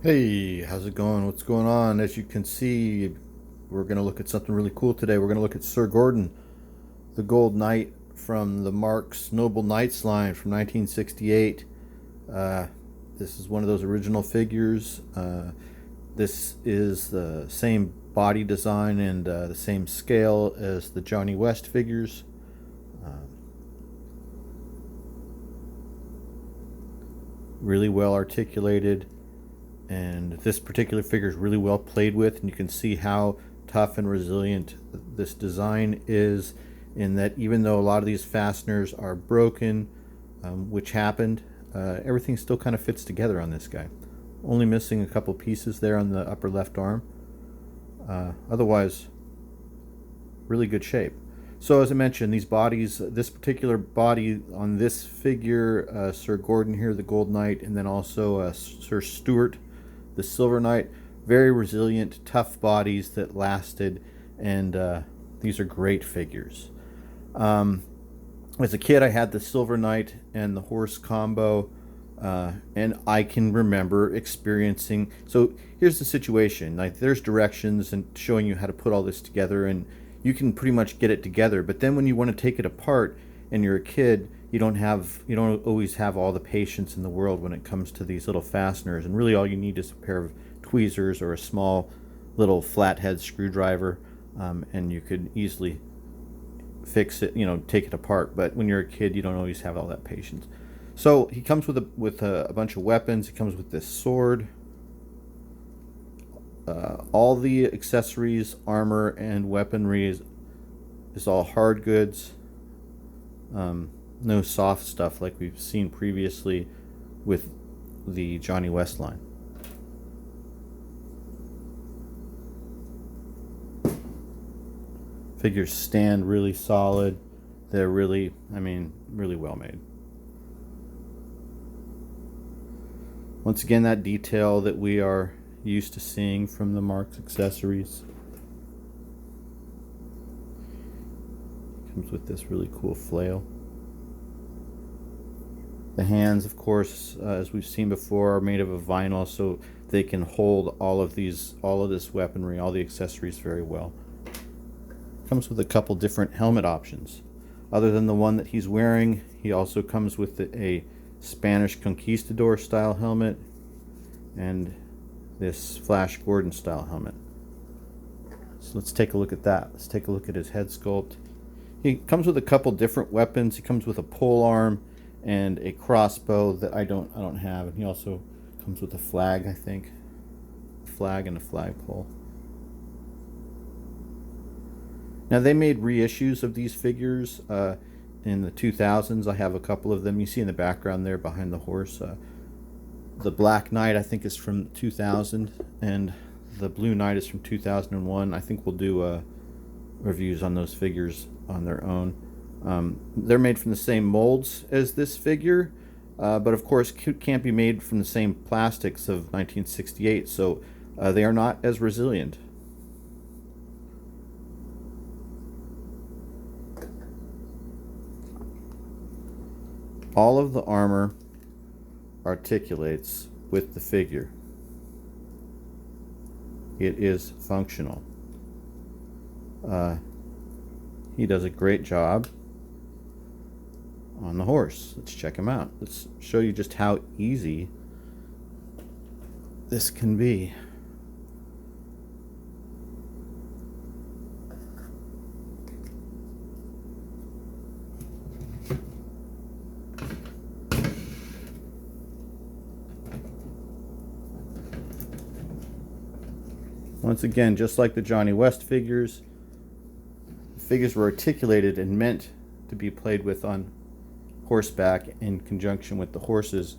Hey, how's it going? What's going on? As you can see, we're going to look at something really cool today. We're going to look at Sir Gordon, the Gold Knight from the Marx Noble Knights line from 1968. Uh, this is one of those original figures. This is the same body design and the same scale as the Johnny West figures. Uh, really well articulated. And this particular figure is really well played with, and you can see how tough and resilient this design is, in that even though a lot of these fasteners are broken, which happened, everything still kind of fits together on this guy. Only missing a couple pieces there on the upper left arm. Otherwise, really good shape. So as I mentioned, these bodies, this particular body on this figure, Sir Gordon here, the Gold Knight, and then also Sir Stuart, the Silver Knight, very resilient, tough bodies that lasted, and these are great figures. As a kid, I had the Silver Knight and the horse combo, and I can remember experiencing. So here's the situation: like, there's directions and showing you how to put all this together, and you can pretty much get it together. But then when you want to take it apart, and you're a kid, you don't always have all the patience in the world when it comes to these little fasteners, and really all you need is a pair of tweezers or a small little flathead screwdriver, and you could easily fix it, take it apart. But when you're a kid, you don't always have all that patience. So he comes with a bunch of weapons. He comes with this sword, all the accessories, armor, and weaponry is all hard goods. No soft stuff like we've seen previously with the Johnny West line. Figures stand really solid. They're really well made. Once again, that detail that we are used to seeing from the Marx accessories. Comes with this really cool flail. The hands, of course, as we've seen before, are made of a vinyl, so they can hold all of this weaponry, all the accessories very well. Comes with a couple different helmet options. Other than the one that he's wearing, he also comes with a Spanish Conquistador style helmet and this Flash Gordon style helmet. So let's take a look at that. Let's take a look at his head sculpt. He comes with a couple different weapons. He comes with a pole arm and a crossbow that I don't have, and he also comes with a flag, I think. A flag and a flagpole. Now, they made reissues of these figures in the 2000s. I have a couple of them. You see in the background there behind the horse. The Black Knight, I think, is from 2000, and the Blue Knight is from 2001. I think we'll do reviews on those figures on their own. They're made from the same molds as this figure, but of course can't be made from the same plastics of 1968, so they are not as resilient. All of the armor articulates with the figure. It is functional. He does a great job on the horse. Let's check him out. Let's show you just how easy this can be. Once again, just like the Johnny West figures, the figures were articulated and meant to be played with on horseback in conjunction with the horses.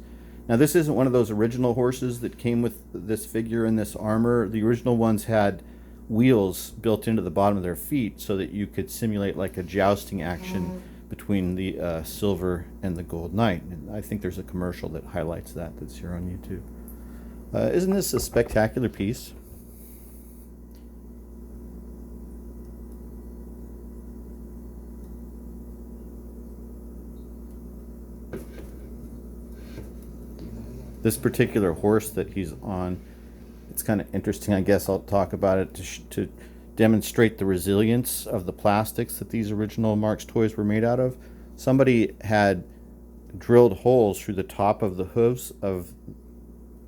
Now, this isn't one of those original horses that came with this figure and this armor. The original ones had wheels built into the bottom of their feet so that you could simulate like a jousting action between the silver and the Gold Knight. And I think there's a commercial that highlights that's here on YouTube. Isn't this a spectacular piece? This particular horse that he's on it's kind of interesting. I guess I'll talk about it to demonstrate the resilience of the plastics that these original Marx toys were made out of. Somebody had drilled holes through the top of the hooves of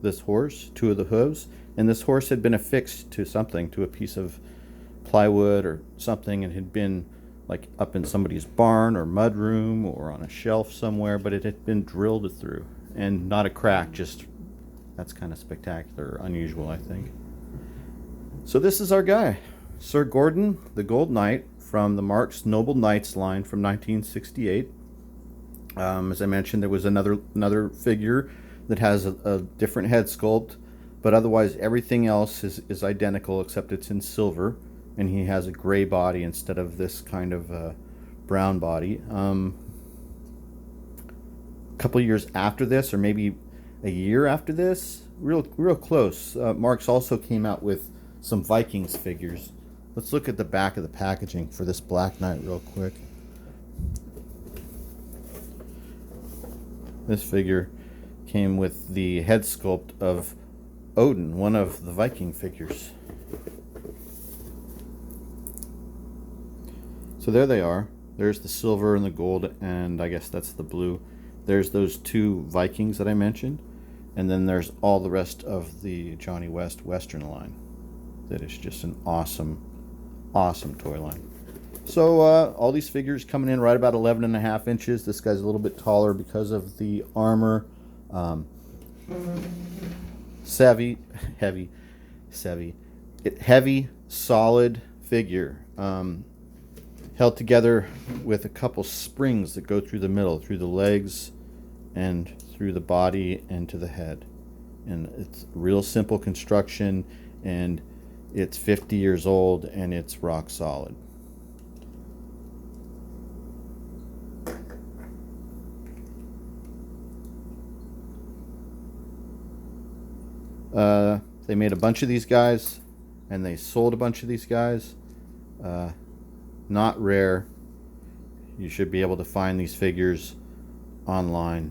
this horse, two of the hooves, and this horse had been affixed to something, to a piece of plywood or something, and had been like up in somebody's barn or mud room or on a shelf somewhere, but it had been drilled through, and not a crack. Just, that's kind of spectacular, unusual, I think. So this is our guy, Sir Gordon the Gold Knight, from the Marx Noble Knights line from 1968. As I mentioned, there was another figure that has a different head sculpt, but otherwise everything else is identical except it's in silver, and he has a gray body instead of this kind of brown body. A couple years after this, or maybe a year after this, real close, Marx also came out with some Vikings figures. Let's look at the back of the packaging for this Black Knight real quick. This figure came with the head sculpt of Odin, one of the Viking figures. So there they are. There's the silver and the gold, and I guess that's the blue. There's those two Vikings that I mentioned, and then there's all the rest of the Johnny West Western line. That is just an awesome toy line. So all these figures coming in right about 11.5 inches. This guy's a little bit taller because of the armor. Heavy, solid figure. Held together with a couple springs that go through the middle, through the legs and through the body and to the head. And it's real simple construction, and it's 50 years old, and it's rock solid. They made a bunch of these guys, and they sold a bunch of these guys. Not rare. You should be able to find these figures online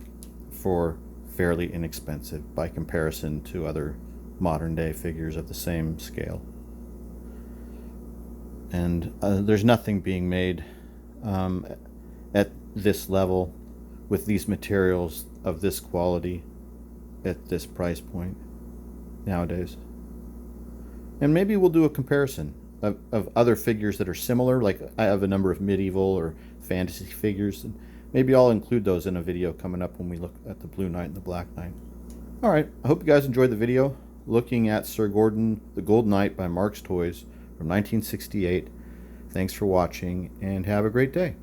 for fairly inexpensive by comparison to other modern day figures of the same scale. And there's nothing being made at this level with these materials of this quality at this price point nowadays. And maybe we'll do a comparison of other figures that are similar. Like, I have a number of medieval or fantasy figures, and maybe I'll include those in a video coming up when we look at the Blue Knight and the Black Knight. Alright, I hope you guys enjoyed the video looking at Sir Gordon the Gold Knight by Marx Toys from 1968. Thanks for watching, and have a great day.